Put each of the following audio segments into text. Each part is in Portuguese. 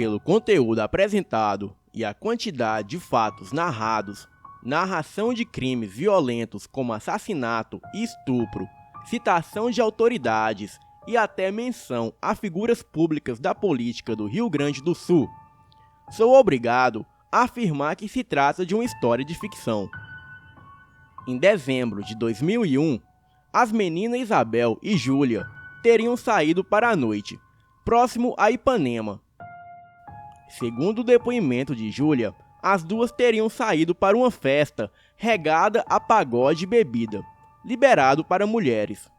pelo conteúdo apresentado e a quantidade de fatos narrados, narração de crimes violentos como assassinato e estupro, citação de autoridades e até menção a figuras públicas da política do Rio Grande do Sul, sou obrigado a afirmar que se trata de uma história de ficção. Em dezembro de 2001, as meninas Isabel e Júlia teriam saído para a noite, próximo a Ipanema. Segundo o depoimento de Júlia, as duas teriam saído para uma festa regada a pagode e bebida, liberado para mulheres.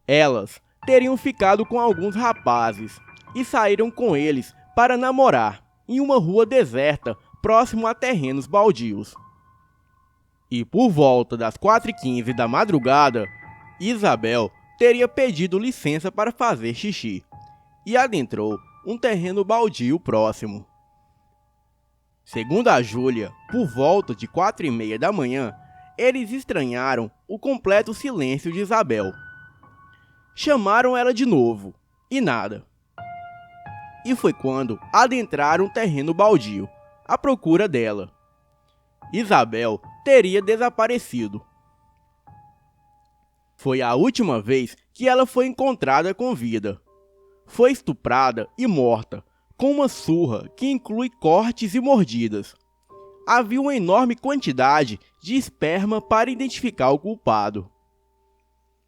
Elas teriam ficado com alguns rapazes e saíram com eles para namorar em uma rua deserta próximo a terrenos baldios. E por volta das 4h15 da madrugada, Isabel teria pedido licença para fazer xixi e adentrou um terreno baldio próximo. Segundo a Júlia, por volta de 4h30 da manhã, eles estranharam o completo silêncio de Isabel. Chamaram ela de novo, e nada. E foi quando adentraram o terreno baldio, à procura dela. Isabel teria desaparecido. Foi a última vez que ela foi encontrada com vida. Foi estuprada e morta, com uma surra que inclui cortes e mordidas. Havia uma enorme quantidade de esperma para identificar o culpado.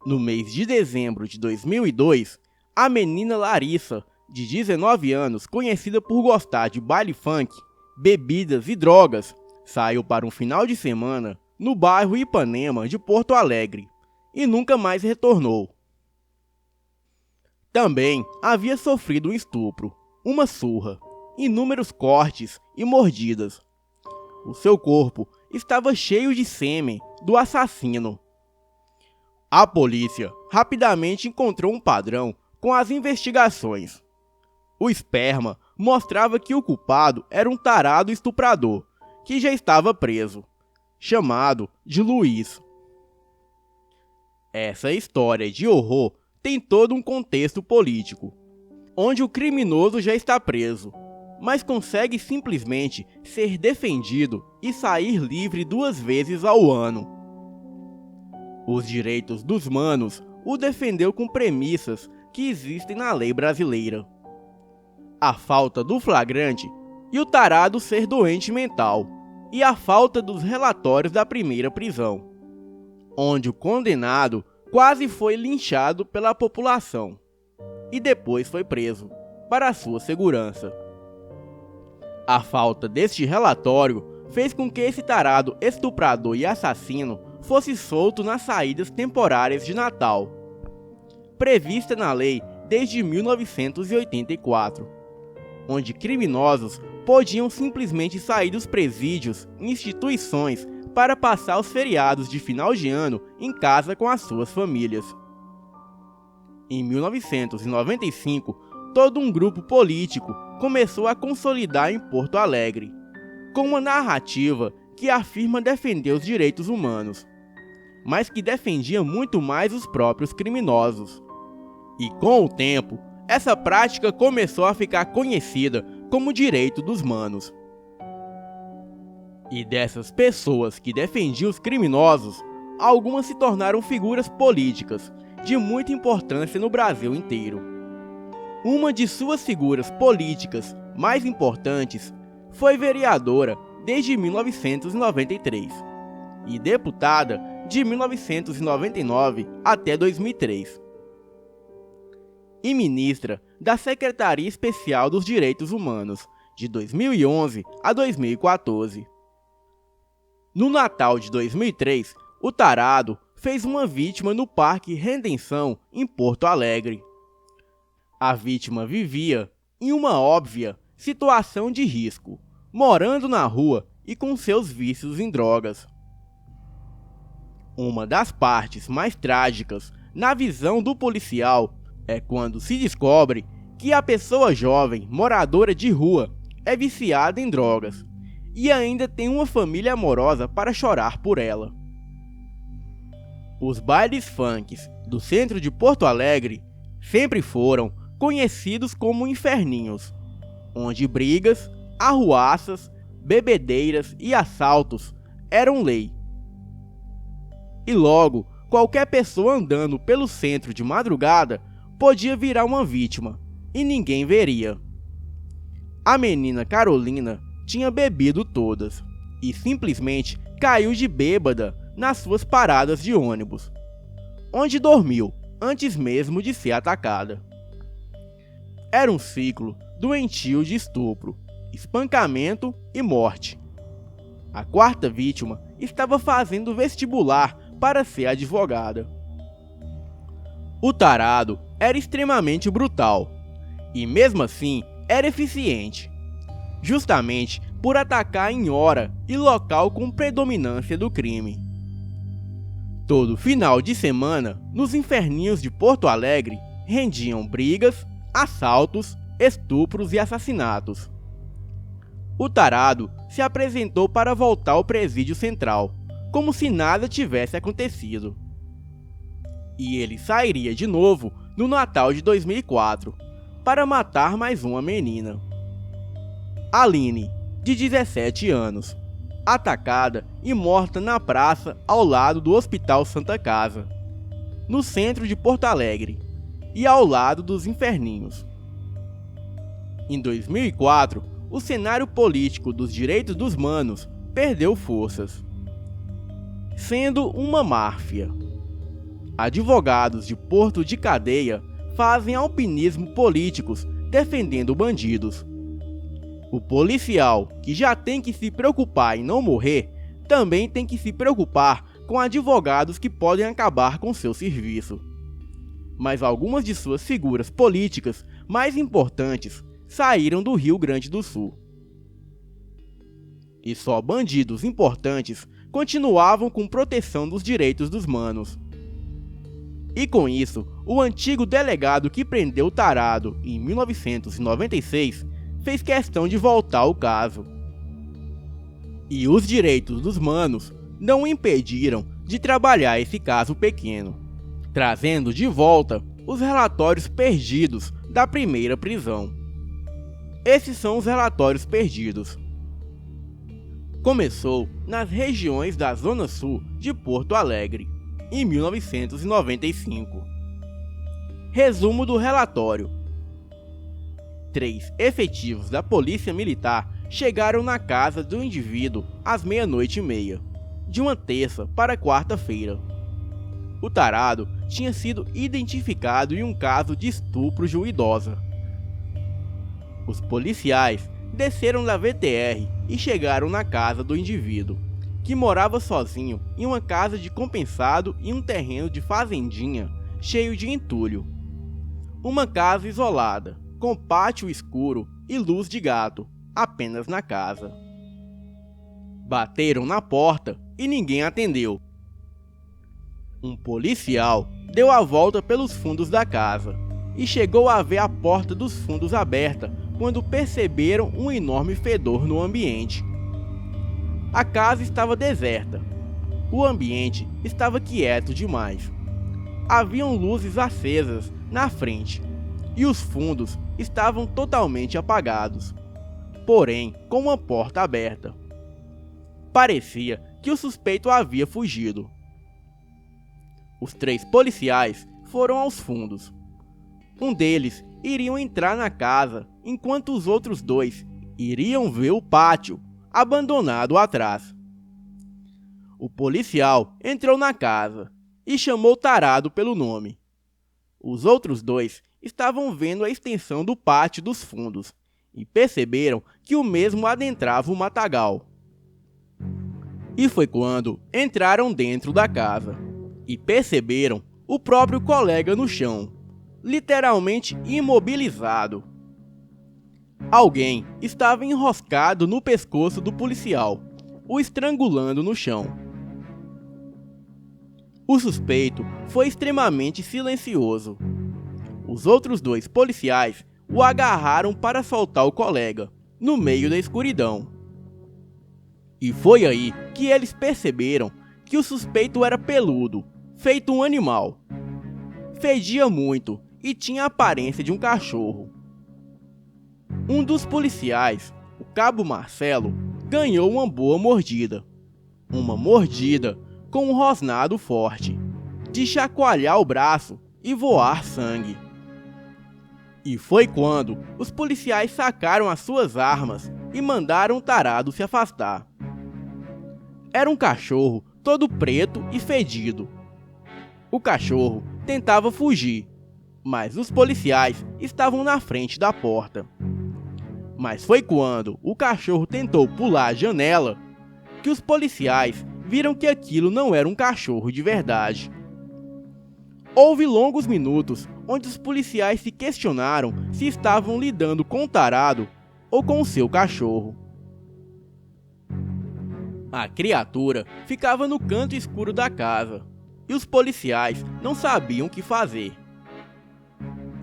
No mês de dezembro de 2002, a menina Larissa, de 19 anos, conhecida por gostar de baile funk, bebidas e drogas, saiu para um final de semana no bairro Ipanema de Porto Alegre e nunca mais retornou. Também havia sofrido um estupro, uma surra, inúmeros cortes e mordidas. O seu corpo estava cheio de sêmen do assassino. A polícia rapidamente encontrou um padrão com as investigações. O esperma mostrava que o culpado era um tarado estuprador, que já estava preso, chamado de Luiz. Essa história de horror tem todo um contexto político, onde o criminoso já está preso, mas consegue simplesmente ser defendido e sair livre 2 vezes ao ano. Os direitos dos manos o defendeu com premissas que existem na lei brasileira. A falta do flagrante e o tarado ser doente mental, e a falta dos relatórios da primeira prisão, onde o condenado quase foi linchado pela população e depois foi preso, para sua segurança. A falta deste relatório fez com que esse tarado estuprador e assassino fosse solto nas saídas temporárias de Natal, prevista na lei desde 1984, onde criminosos podiam simplesmente sair dos presídios e instituições para passar os feriados de final de ano em casa com as suas famílias. Em 1995, todo um grupo político começou a consolidar em Porto Alegre, com uma narrativa que afirma defender os direitos humanos, mas que defendia muito mais os próprios criminosos. E com o tempo, essa prática começou a ficar conhecida como direito dos manos. E dessas pessoas que defendiam os criminosos, algumas se tornaram figuras políticas de muita importância no Brasil inteiro. Uma de suas figuras políticas mais importantes foi vereadora desde 1993 e deputada de 1999 até 2003. E ministra da Secretaria Especial dos Direitos Humanos, de 2011 a 2014. No Natal de 2003, o tarado fez uma vítima no Parque Redenção, em Porto Alegre. A vítima vivia em uma óbvia situação de risco, morando na rua e com seus vícios em drogas. Uma das partes mais trágicas, na visão do policial, é quando se descobre que a pessoa jovem, moradora de rua, é viciada em drogas e ainda tem uma família amorosa para chorar por ela. Os bailes funks do centro de Porto Alegre sempre foram conhecidos como inferninhos. onde brigas, arruaças, bebedeiras e assaltos eram lei. E logo, qualquer pessoa andando pelo centro de madrugada podia virar uma vítima, e ninguém veria. A menina Carolina tinha bebido todas, e simplesmente caiu de bêbada nas suas paradas de ônibus, onde dormiu antes mesmo de ser atacada. Era um ciclo doentio de estupro, espancamento e morte. A quarta vítima estava fazendo vestibular para ser advogada. O tarado era extremamente brutal, e mesmo assim era eficiente, justamente por atacar em hora e local com predominância do crime. Todo final de semana, nos inferninhos de Porto Alegre, rendiam brigas, assaltos, estupros e assassinatos. O tarado se apresentou para voltar ao presídio central, como se nada tivesse acontecido. E ele sairia de novo no Natal de 2004, para matar mais uma menina. Aline, de 17 anos, atacada e morta na praça ao lado do Hospital Santa Casa, no centro de Porto Alegre, e ao lado dos inferninhos. Em 2004, o cenário político dos direitos dos manos perdeu forças, sendo uma máfia. Advogados de Porto de Cadeia fazem alpinismo políticos defendendo bandidos. O policial, que já tem que se preocupar em não morrer, também tem que se preocupar com advogados que podem acabar com seu serviço. Mas algumas de suas figuras políticas mais importantes saíram do Rio Grande do Sul. E só bandidos importantes continuavam com proteção dos direitos dos manos. E com isso, o antigo delegado que prendeu o tarado em 1996 fez questão de voltar ao caso. E os direitos dos manos não o impediram de trabalhar esse caso pequeno, trazendo de volta os relatórios perdidos da primeira prisão. Esses são os relatórios perdidos. Começou nas regiões da Zona Sul de Porto Alegre, em 1995. Resumo do relatório: 3 efetivos da Polícia Militar chegaram na casa do indivíduo às 00:30, de uma terça para quarta-feira. O tarado tinha sido identificado em um caso de estupro de uma idosa. Os policiais desceram da VTR e chegaram na casa do indivíduo, que morava sozinho em uma casa de compensado em um terreno de fazendinha cheio de entulho. Uma casa isolada, com pátio escuro e luz de gato, apenas na casa. Bateram na porta e ninguém atendeu. Um policial deu a volta pelos fundos da casa e chegou a ver a porta dos fundos aberta quando perceberam um enorme fedor no ambiente. A casa estava deserta. O ambiente estava quieto demais. Haviam luzes acesas na frente e os fundos estavam totalmente apagados, porém com uma porta aberta. Parecia que o suspeito havia fugido. Os 3 policiais foram aos fundos. Um deles iriam entrar na casa, enquanto os outros 2 iriam ver o pátio abandonado atrás. O policial entrou na casa e chamou o tarado pelo nome. Os outros 2 estavam vendo a extensão do pátio dos fundos e perceberam que o mesmo adentrava o matagal. E foi quando entraram dentro da casa e perceberam o próprio colega no chão, literalmente imobilizado. Alguém estava enroscado no pescoço do policial, o estrangulando no chão. O suspeito foi extremamente silencioso. Os outros 2 policiais o agarraram para soltar o colega, no meio da escuridão. E foi aí que eles perceberam que o suspeito era peludo, feito um animal. Fedia muito e tinha a aparência de um cachorro. Um dos policiais, o cabo Marcelo, ganhou uma boa mordida. Uma mordida com um rosnado forte, de chacoalhar o braço e voar sangue. E foi quando os policiais sacaram as suas armas e mandaram o tarado se afastar. Era um cachorro todo preto e fedido. O cachorro tentava fugir, mas os policiais estavam na frente da porta. Mas foi quando o cachorro tentou pular a janela que os policiais viram que aquilo não era um cachorro de verdade. Houve longos minutos onde os policiais se questionaram se estavam lidando com o tarado ou com o seu cachorro. A criatura ficava no canto escuro da casa e os policiais não sabiam o que fazer.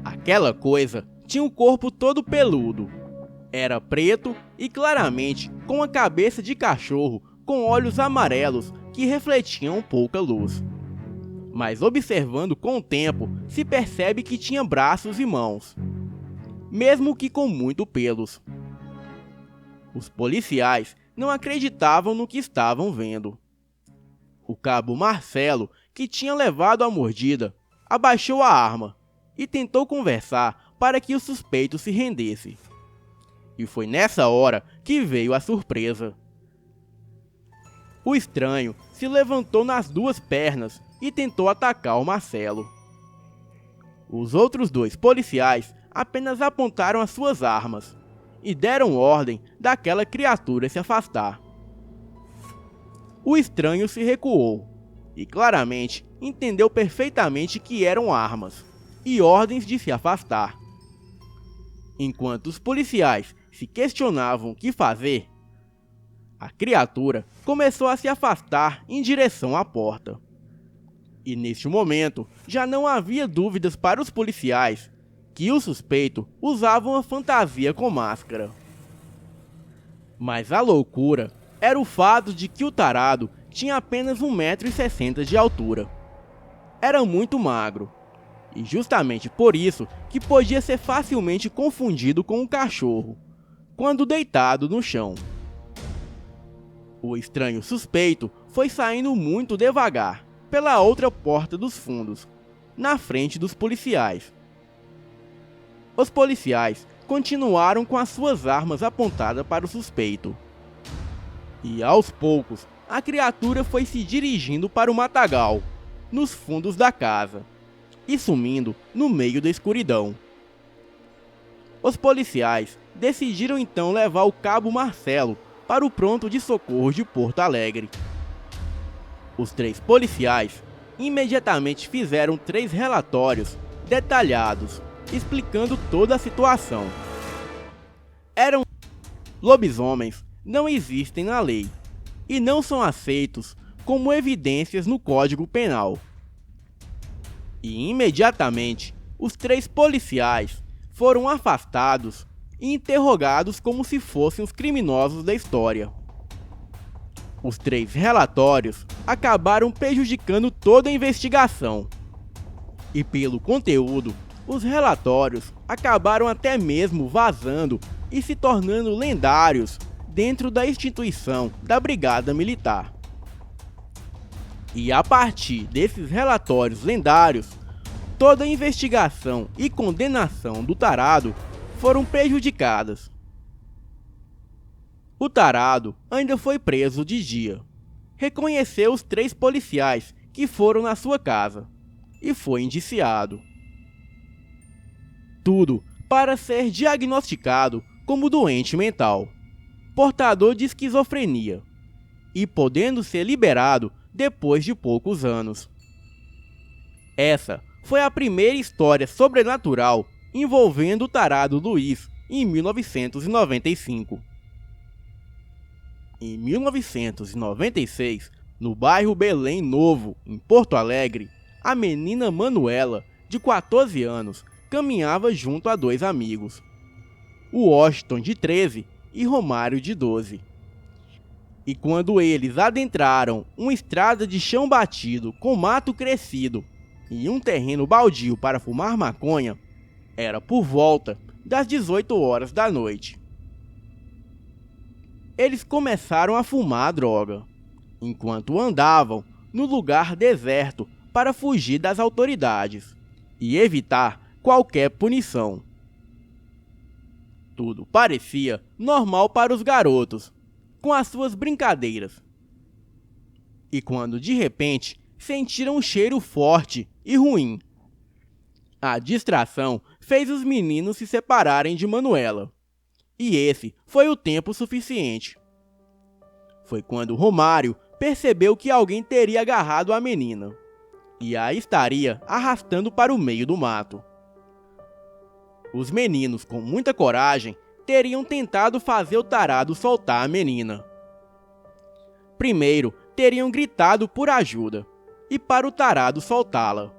Aquela coisa tinha o corpo todo peludo. Era preto e claramente com a cabeça de cachorro com olhos amarelos que refletiam pouca luz. Mas observando com o tempo, se percebe que tinha braços e mãos, mesmo que com muito pelos. Os policiais não acreditavam no que estavam vendo. O cabo Marcelo, que tinha levado a mordida, abaixou a arma e tentou conversar para que o suspeito se rendesse. E foi nessa hora que veio a surpresa. O estranho se levantou nas duas pernas e tentou atacar o Marcelo. Os outros dois policiais apenas apontaram as suas armas e deram ordem daquela criatura se afastar. O estranho se recuou e claramente entendeu perfeitamente que eram armas e ordens de se afastar. Enquanto os policiais se questionavam o que fazer, a criatura começou a se afastar em direção à porta. E neste momento, já não havia dúvidas para os policiais que o suspeito usava uma fantasia com máscara. Mas a loucura era o fato de que o tarado tinha apenas 1,60 m de altura. Era muito magro, e justamente por isso que podia ser facilmente confundido com um cachorro, quando deitado no chão. O estranho suspeito foi saindo muito devagar pela outra porta dos fundos, na frente dos policiais. Os policiais continuaram com as suas armas apontadas para o suspeito. E aos poucos, a criatura foi se dirigindo para o matagal, nos fundos da casa, e sumindo no meio da escuridão. Os policiais decidiram então levar o cabo Marcelo para o pronto de socorro de Porto Alegre. Os 3 policiais imediatamente fizeram 3 relatórios detalhados, explicando toda a situação. Lobisomens não existem na lei e não são aceitos como evidências no Código Penal. E imediatamente, os 3 policiais foram afastados e interrogados como se fossem os criminosos da história. Os 3 relatórios acabaram prejudicando toda a investigação. E pelo conteúdo, os relatórios acabaram até mesmo vazando e se tornando lendários dentro da instituição da Brigada Militar. E a partir desses relatórios lendários, toda a investigação e condenação do tarado foram prejudicadas. O tarado ainda foi preso de dia, reconheceu os 3 policiais que foram na sua casa e foi indiciado. Tudo para ser diagnosticado como doente mental, portador de esquizofrenia e podendo ser liberado depois de poucos anos. Essa foi a primeira história sobrenatural envolvendo o tarado Luiz em 1995. Em 1996, no bairro Belém Novo, em Porto Alegre, a menina Manuela, de 14 anos, caminhava junto a 2 amigos, o Washington, de 13, e Romário, de 12. E quando eles adentraram uma estrada de chão batido com mato crescido e um terreno baldio para fumar maconha, era por volta das 18 horas da noite. Eles começaram a fumar a droga, enquanto andavam no lugar deserto para fugir das autoridades e evitar qualquer punição. Tudo parecia normal para os garotos, com as suas brincadeiras. E quando de repente sentiram um cheiro forte e ruim. A distração fez os meninos se separarem de Manuela. E esse foi o tempo suficiente. Foi quando Romário percebeu que alguém teria agarrado a menina e a estaria arrastando para o meio do mato. Os meninos, com muita coragem, teriam tentado fazer o tarado soltar a menina. Primeiro, teriam gritado por ajuda e para o tarado soltá-la.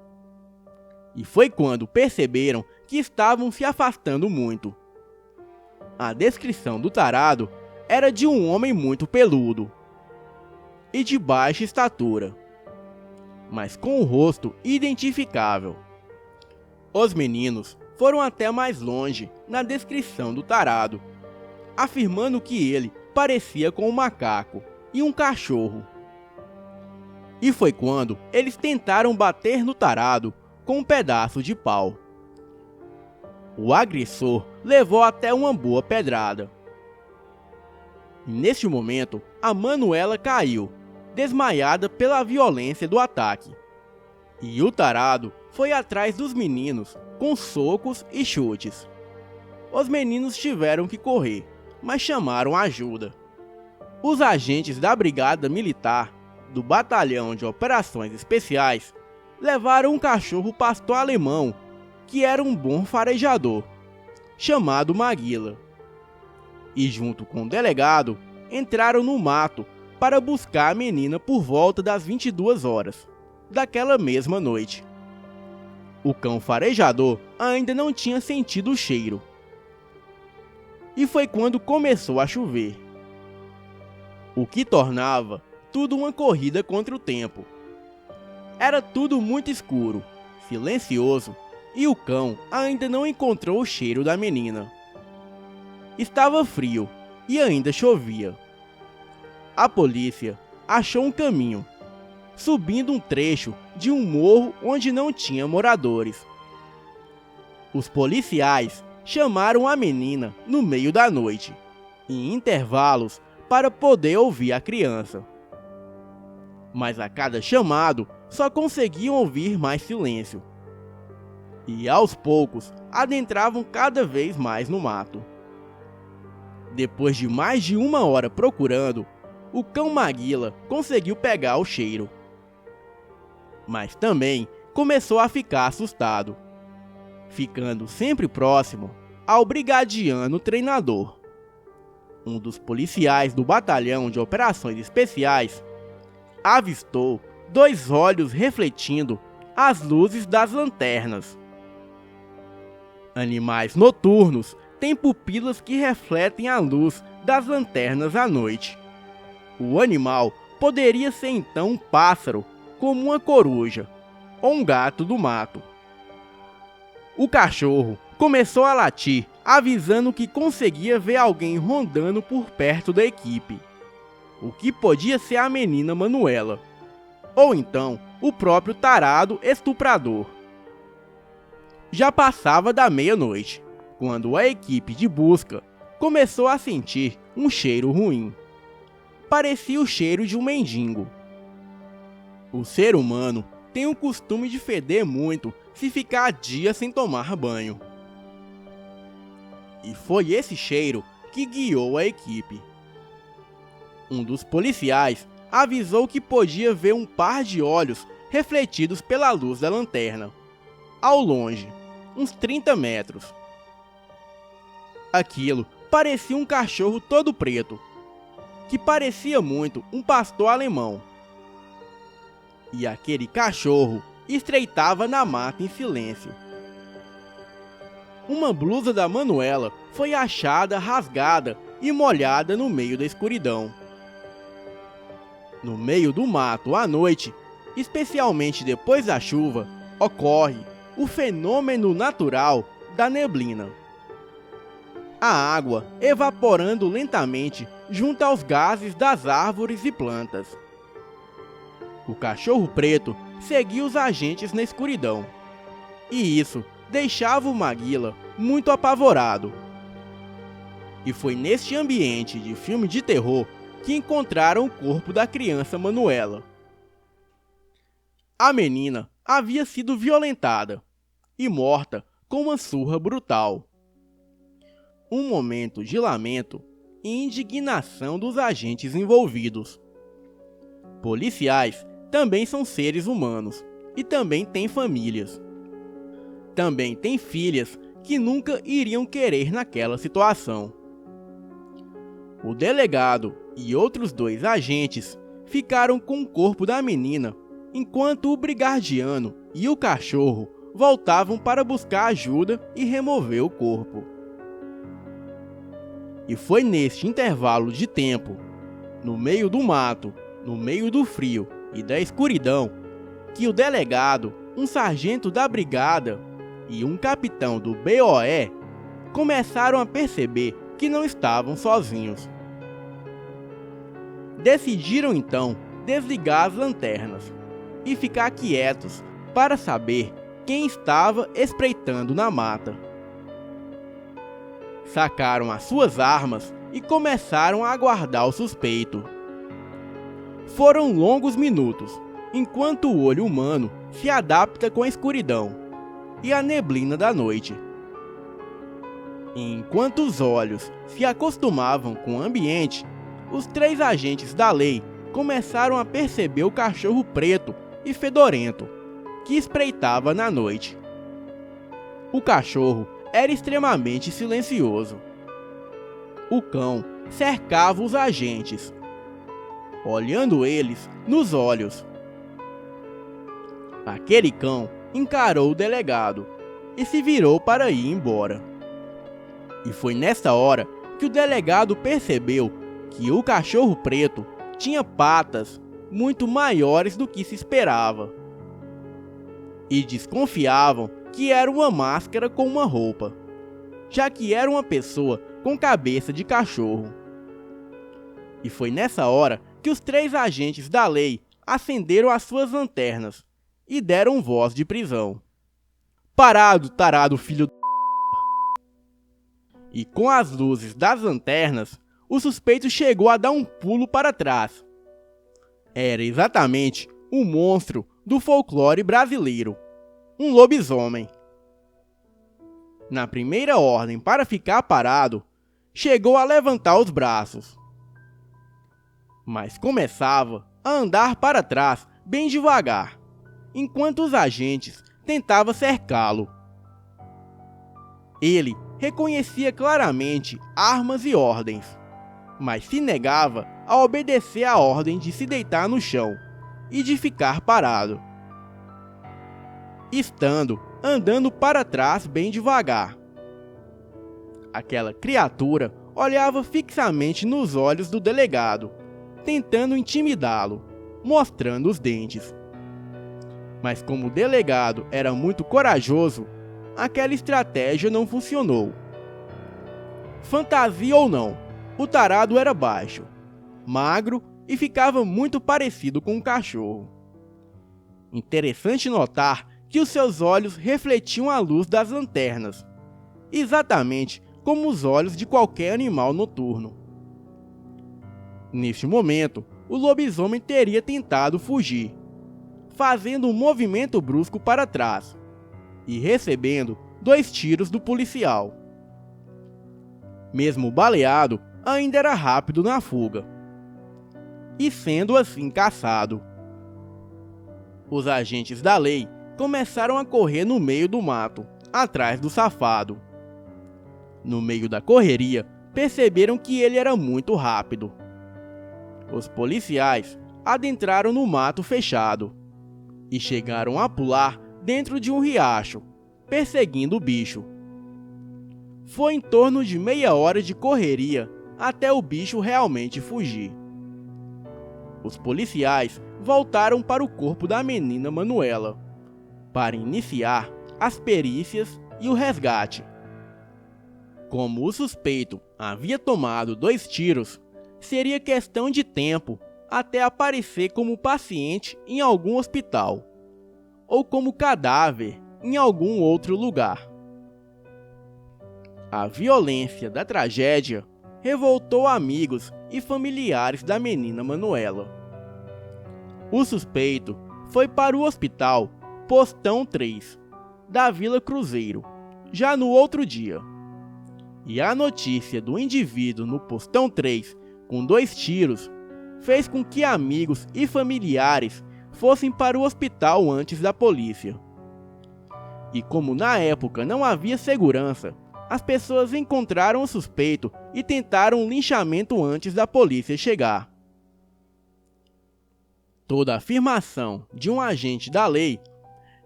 E foi quando perceberam que estavam se afastando muito. A descrição do tarado era de um homem muito peludo e de baixa estatura, mas com o rosto identificável. Os meninos foram até mais longe na descrição do tarado, afirmando que ele parecia com um macaco e um cachorro. E foi quando eles tentaram bater no tarado com um pedaço de pau. O agressor levou até uma boa pedrada. E neste momento, a Manuela caiu, desmaiada pela violência do ataque. E o tarado foi atrás dos meninos com socos e chutes. Os meninos tiveram que correr, mas chamaram ajuda. Os agentes da Brigada Militar do Batalhão de Operações Especiais levaram um cachorro pastor alemão que era um bom farejador, chamado Maguila. E junto com o delegado, entraram no mato para buscar a menina por volta das 22 horas daquela mesma noite. O cão farejador ainda não tinha sentido o cheiro. E foi quando começou a chover, o que tornava tudo uma corrida contra o tempo. Era tudo muito escuro, silencioso, e o cão ainda não encontrou o cheiro da menina. Estava frio e ainda chovia. A polícia achou um caminho, subindo um trecho de um morro onde não tinha moradores. Os policiais chamaram a menina no meio da noite, em intervalos para poder ouvir a criança. Mas a cada chamado só conseguiam ouvir mais silêncio. E aos poucos adentravam cada vez mais no mato. Depois de mais de 1 hora procurando, o cão Maguila conseguiu pegar o cheiro. Mas também começou a ficar assustado, ficando sempre próximo ao brigadiano treinador. Um dos policiais do Batalhão de Operações Especiais avistou 2 olhos refletindo as luzes das lanternas. Animais noturnos têm pupilas que refletem a luz das lanternas à noite. O animal poderia ser então um pássaro, como uma coruja, ou um gato do mato. O cachorro começou a latir, avisando que conseguia ver alguém rondando por perto da equipe, o que podia ser a menina Manuela, ou então o próprio tarado estuprador. Já passava da meia-noite, quando a equipe de busca começou a sentir um cheiro ruim. Parecia o cheiro de um mendigo. O ser humano tem o costume de feder muito se ficar dias sem tomar banho. E foi esse cheiro que guiou a equipe. Um dos policiais avisou que podia ver um par de olhos refletidos pela luz da lanterna, ao longe, uns 30 metros. Aquilo parecia um cachorro todo preto, que parecia muito um pastor alemão. E aquele cachorro estreitava na mata em silêncio. Uma blusa da Manuela foi achada rasgada e molhada no meio da escuridão. No meio do mato à noite, especialmente depois da chuva, ocorre o fenômeno natural da neblina. a água evaporando lentamente junto aos gases das árvores e plantas. O cachorro preto seguia os agentes na escuridão, e isso deixava o Maguila muito apavorado. E foi neste ambiente de filme de terror que encontraram o corpo da criança Manuela. A menina havia sido violentada e morta com uma surra brutal. Um momento de lamento e indignação dos agentes envolvidos. Policiais também são seres humanos e também têm famílias. Também têm filhas que nunca iriam querer naquela situação. O delegado e outros 2 agentes ficaram com o corpo da menina, enquanto o brigadiano e o cachorro voltavam para buscar ajuda e remover o corpo. E foi neste intervalo de tempo, no meio do mato, no meio do frio e da escuridão, que o delegado, um sargento da brigada e um capitão do BOE começaram a perceber que não estavam sozinhos. Decidiram então desligar as lanternas e ficar quietos para saber quem estava espreitando na mata. Sacaram as suas armas e começaram a aguardar o suspeito. Foram longos minutos, enquanto o olho humano se adapta com a escuridão e a neblina da noite. E enquanto os olhos se acostumavam com o ambiente, os 3 agentes da lei começaram a perceber o cachorro preto e fedorento que espreitava na noite. O cachorro era extremamente silencioso. O cão cercava os agentes, olhando eles nos olhos. Aquele cão encarou o delegado e se virou para ir embora. E foi nessa hora que o delegado percebeu que o cachorro preto tinha patas muito maiores do que se esperava. E desconfiavam que era uma máscara com uma roupa, já que era uma pessoa com cabeça de cachorro. E foi nessa hora que os 3 agentes da lei acenderam as suas lanternas e deram voz de prisão. Parado, tarado, filho d... E com as luzes das lanternas, o suspeito chegou a dar um pulo para trás. Era exatamente o monstro do folclore brasileiro, um lobisomem. Na primeira ordem para ficar parado, chegou a levantar os braços, mas começava a andar para trás bem devagar, enquanto os agentes tentavam cercá-lo. Ele reconhecia claramente armas e ordens, mas se negava a obedecer a ordem de se deitar no chão e de ficar parado, estando andando para trás bem devagar. Aquela criatura olhava fixamente nos olhos do delegado, tentando intimidá-lo, mostrando os dentes. Mas como o delegado era muito corajoso, aquela estratégia não funcionou. Fantasia ou não, o tarado era baixo, magro e ficava muito parecido com um cachorro. Interessante notar que os seus olhos refletiam a luz das lanternas, exatamente como os olhos de qualquer animal noturno. Neste momento, o lobisomem teria tentado fugir, fazendo um movimento brusco para trás e recebendo 2 tiros do policial. Mesmo baleado, ainda era rápido na fuga, e sendo assim caçado. Os agentes da lei começaram a correr no meio do mato, atrás do safado. No meio da correria, perceberam que ele era muito rápido. Os policiais adentraram no mato fechado e chegaram a pular dentro de um riacho, perseguindo o bicho. Foi em torno de meia hora de correria até o bicho realmente fugir. Os policiais voltaram para o corpo da menina Manuela, para iniciar as perícias e o resgate. Como o suspeito havia tomado 2 tiros, seria questão de tempo até aparecer como paciente em algum hospital ou como cadáver em algum outro lugar. A violência da tragédia revoltou amigos e familiares da menina Manuela. O suspeito foi para o hospital Postão 3, da Vila Cruzeiro, já no outro dia. E a notícia do indivíduo no Postão 3 com 2 tiros fez com que amigos e familiares fossem para o hospital antes da polícia. E como na época não havia segurança, as pessoas encontraram o suspeito e tentaram um linchamento antes da polícia chegar. Toda afirmação de um agente da lei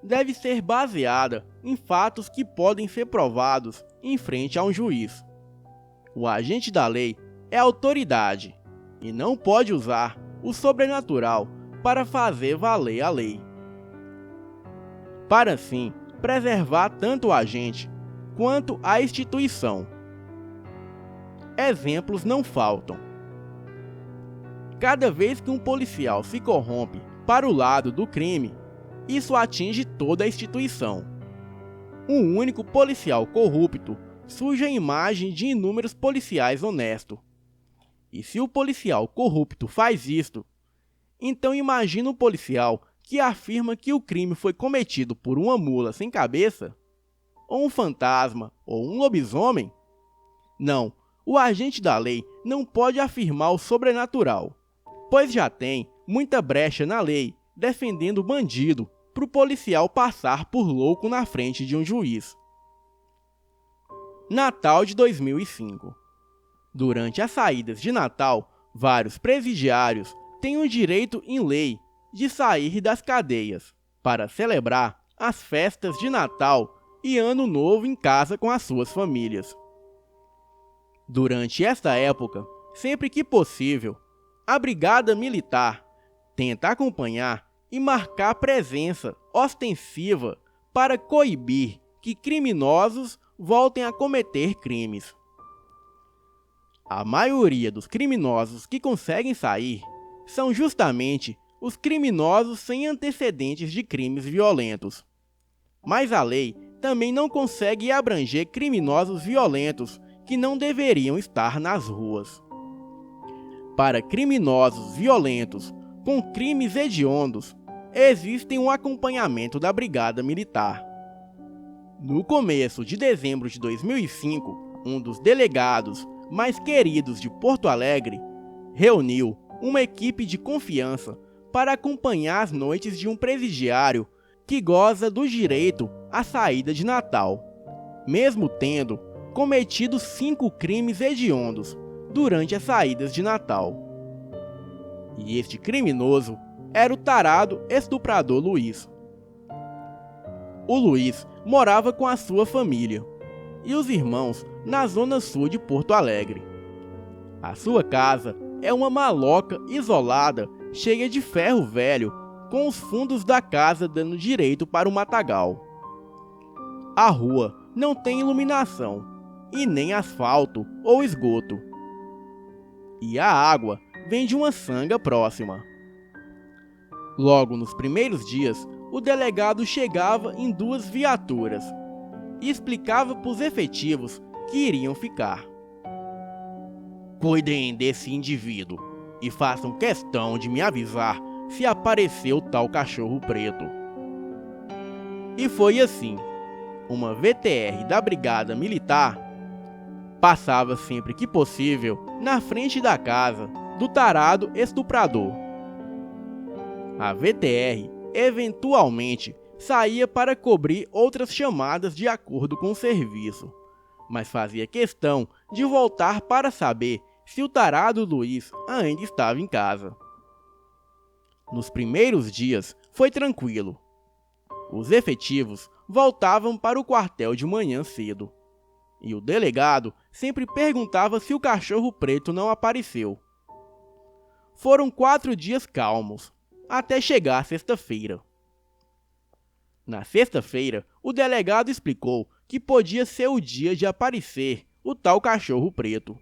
deve ser baseada em fatos que podem ser provados em frente a um juiz. O agente da lei é autoridade e não pode usar o sobrenatural para fazer valer a lei. Para assim preservar tanto o agente quanto a instituição. Exemplos não faltam. Cada vez que um policial se corrompe para o lado do crime, isso atinge toda a instituição. Um único policial corrupto suja a imagem de inúmeros policiais honestos. E se o policial corrupto faz isto, então imagina um policial que afirma que o crime foi cometido por uma mula sem cabeça, ou um fantasma, ou um lobisomem? Não, o agente da lei não pode afirmar o sobrenatural, pois já tem muita brecha na lei defendendo o bandido para o policial passar por louco na frente de um juiz. Natal de 2005. Durante as saídas de Natal, vários presidiários têm o direito em lei de sair das cadeias para celebrar as festas de Natal e Ano Novo em casa com as suas famílias. Durante esta época, sempre que possível, a Brigada Militar tenta acompanhar e marcar presença ostensiva para coibir que criminosos voltem a cometer crimes. A maioria dos criminosos que conseguem sair são justamente os criminosos sem antecedentes de crimes violentos. Mas a lei também não consegue abranger criminosos violentos que não deveriam estar nas ruas. Para criminosos violentos com crimes hediondos, existe um acompanhamento da Brigada Militar. No começo de dezembro de 2005, um dos delegados mais queridos de Porto Alegre reuniu uma equipe de confiança para acompanhar as noites de um presidiário que goza do direito à saída de Natal, mesmo tendo cometido 5 crimes hediondos durante as saídas de Natal. E este criminoso era o tarado estuprador Luiz. O Luiz morava com a sua família e os irmãos na zona sul de Porto Alegre. A sua casa é uma maloca isolada, cheia de ferro velho, com os fundos da casa dando direito para o matagal. A rua não tem iluminação e nem asfalto ou esgoto. E a água vem de uma sanga próxima. Logo nos primeiros dias, o delegado chegava em 2 viaturas e explicava para os efetivos que iriam ficar. Cuidem desse indivíduo e façam questão de me avisar se apareceu tal cachorro preto. E foi assim. Uma VTR da Brigada Militar passava sempre que possível na frente da casa do tarado estuprador. A VTR eventualmente saía para cobrir outras chamadas de acordo com o serviço, mas fazia questão de voltar para saber se o tarado Luiz ainda estava em casa. Nos primeiros dias foi tranquilo. Os efetivos voltavam para o quartel de manhã cedo, e o delegado sempre perguntava se o cachorro preto não apareceu. Foram 4 dias calmos, até chegar sexta-feira. Na sexta-feira, o delegado explicou que podia ser o dia de aparecer o tal cachorro preto.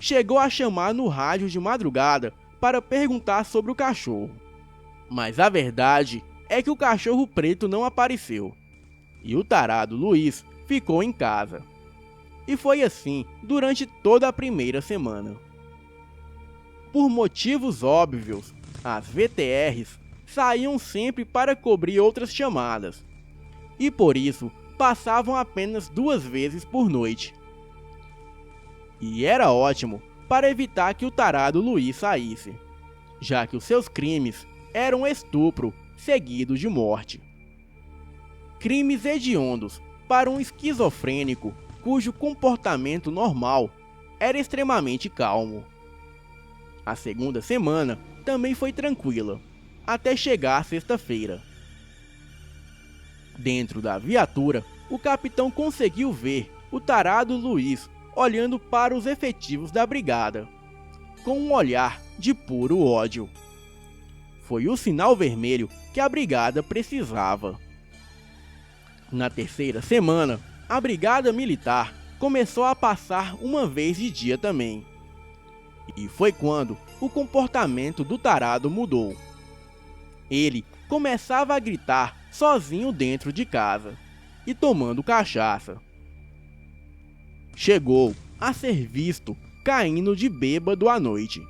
Chegou a chamar no rádio de madrugada para perguntar sobre o cachorro. Mas a verdade é que o cachorro preto não apareceu. E o tarado Luiz ficou em casa. E foi assim durante toda a primeira semana. Por motivos óbvios, as VTRs saíam sempre para cobrir outras chamadas. E por isso passavam apenas 2 vezes por noite. E era ótimo para evitar que o tarado Luiz saísse, já que os seus crimes eram estupro seguido de morte. Crimes hediondos para um esquizofrênico cujo comportamento normal era extremamente calmo. A segunda semana também foi tranquila, até chegar sexta-feira. Dentro da viatura, o capitão conseguiu ver o tarado Luiz olhando para os efetivos da brigada, com um olhar de puro ódio. Foi o sinal vermelho que a brigada precisava. Na terceira semana, a brigada militar começou a passar uma vez de dia também. E foi quando o comportamento do tarado mudou. Ele começava a gritar sozinho dentro de casa e tomando cachaça. Chegou a ser visto caindo de bêbado à noite.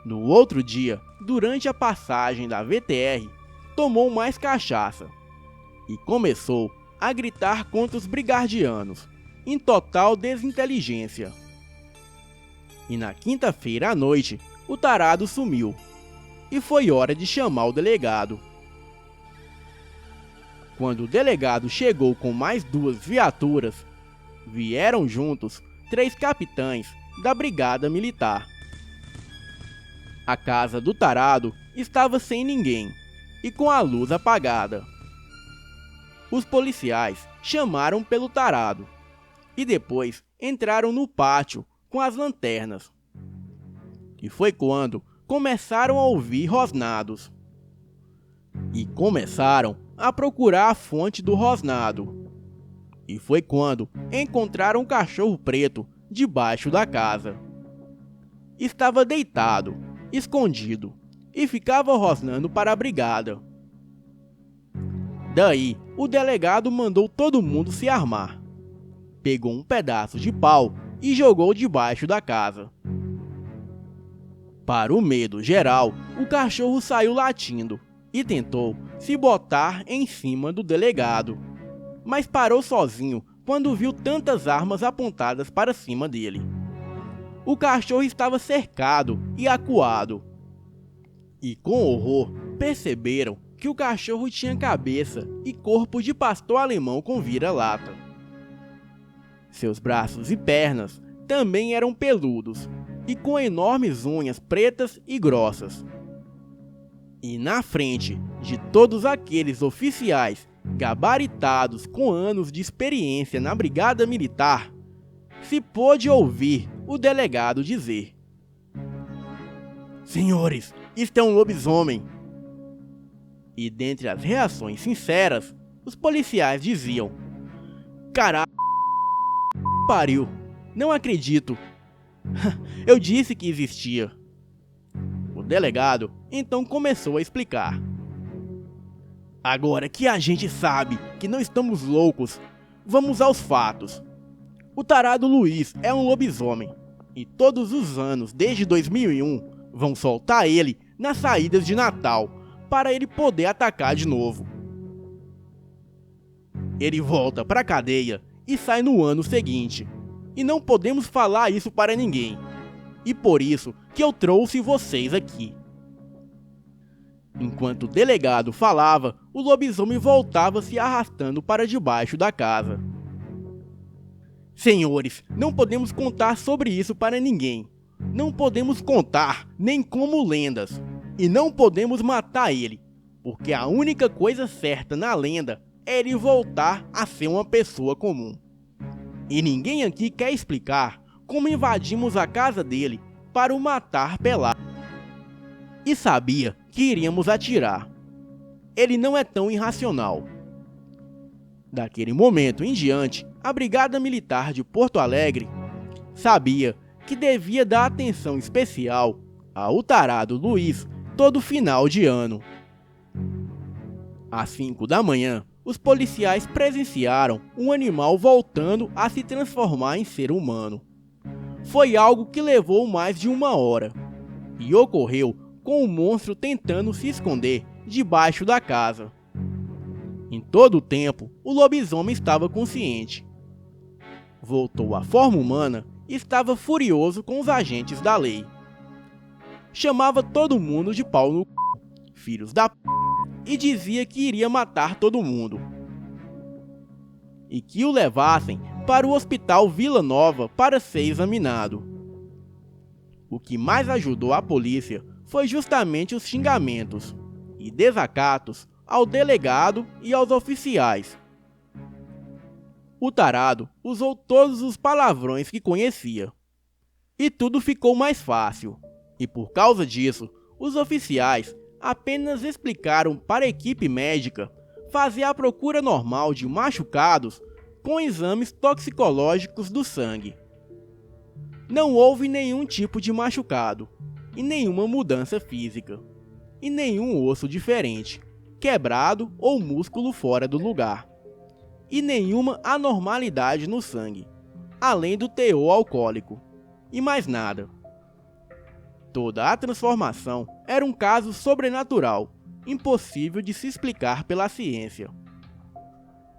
No outro dia, durante a passagem da VTR, tomou mais cachaça e começou a gritar contra os brigadianos, em total desinteligência. E na quinta-feira à noite, o tarado sumiu, e foi hora de chamar o delegado. Quando o delegado chegou com mais 2 viaturas, vieram juntos 3 capitães da brigada militar. A casa do tarado estava sem ninguém e com a luz apagada. Os policiais chamaram pelo tarado e depois entraram no pátio com as lanternas. E foi quando começaram a ouvir rosnados. E começaram a procurar a fonte do rosnado. E foi quando encontraram um cachorro preto debaixo da casa. Estava deitado, escondido, e ficava rosnando para a brigada. Daí, o delegado mandou todo mundo se armar. Pegou um pedaço de pau e jogou debaixo da casa. Para o medo geral, o cachorro saiu latindo e tentou se botar em cima do delegado, mas parou sozinho quando viu tantas armas apontadas para cima dele. O cachorro estava cercado e acuado. E com horror, perceberam que o cachorro tinha cabeça e corpo de pastor alemão com vira-lata. Seus braços e pernas também eram peludos e com enormes unhas pretas e grossas. E na frente de todos aqueles oficiais gabaritados com anos de experiência na brigada militar, se pôde ouvir o delegado dizer: "Senhores, isto é um lobisomem." E dentre as reações sinceras, os policiais diziam: "Caralho, pariu, não acredito. Eu disse que existia." O delegado então começou a explicar: "Agora que a gente sabe que não estamos loucos, vamos aos fatos. O tarado Luiz é um lobisomem, e todos os anos, desde 2001, vão soltar ele nas saídas de Natal, para ele poder atacar de novo. Ele volta pra cadeia e sai no ano seguinte, e não podemos falar isso para ninguém. E por isso que eu trouxe vocês aqui." Enquanto o delegado falava, o lobisomem voltava se arrastando para debaixo da casa. "Senhores, não podemos contar sobre isso para ninguém. Não podemos contar nem como lendas. E não podemos matar ele, porque a única coisa certa na lenda é ele voltar a ser uma pessoa comum. E ninguém aqui quer explicar como invadimos a casa dele para o matar pelado. E sabia que iríamos atirar. Ele não é tão irracional." Daquele momento em diante, a Brigada Militar de Porto Alegre sabia que devia dar atenção especial ao tarado Luiz todo final de ano. Às 5 da manhã, os policiais presenciaram um animal voltando a se transformar em ser humano. Foi algo que levou mais de 1 hora e ocorreu com o monstro tentando se esconder debaixo da casa. Em todo o tempo, o lobisomem estava consciente. Voltou à forma humana e estava furioso com os agentes da lei. Chamava todo mundo de pau no c... filhos da p... e dizia que iria matar todo mundo. E que o levassem para o Hospital Vila Nova para ser examinado. O que mais ajudou a polícia foi justamente os xingamentos e desacatos ao delegado e aos oficiais. O tarado usou todos os palavrões que conhecia. E tudo ficou mais fácil. E por causa disso, os oficiais apenas explicaram para a equipe médica fazer a procura normal de machucados com exames toxicológicos do sangue. Não houve nenhum tipo de machucado, e nenhuma mudança física, e nenhum osso diferente, quebrado ou músculo fora do lugar, e nenhuma anormalidade no sangue, além do teor alcoólico, e mais nada. Toda a transformação era um caso sobrenatural, impossível de se explicar pela ciência.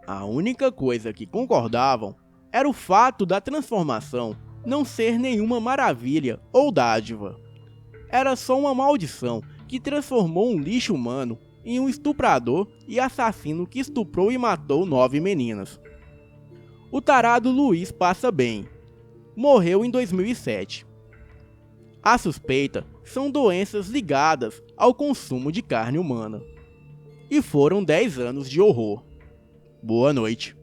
A única coisa que concordavam era o fato da transformação não ser nenhuma maravilha ou dádiva. Era só uma maldição que transformou um lixo humano em um estuprador e assassino que estuprou e matou 9 meninas. O tarado Luiz passa bem. Morreu em 2007. A suspeita são doenças ligadas ao consumo de carne humana. E foram 10 anos de horror. Boa noite.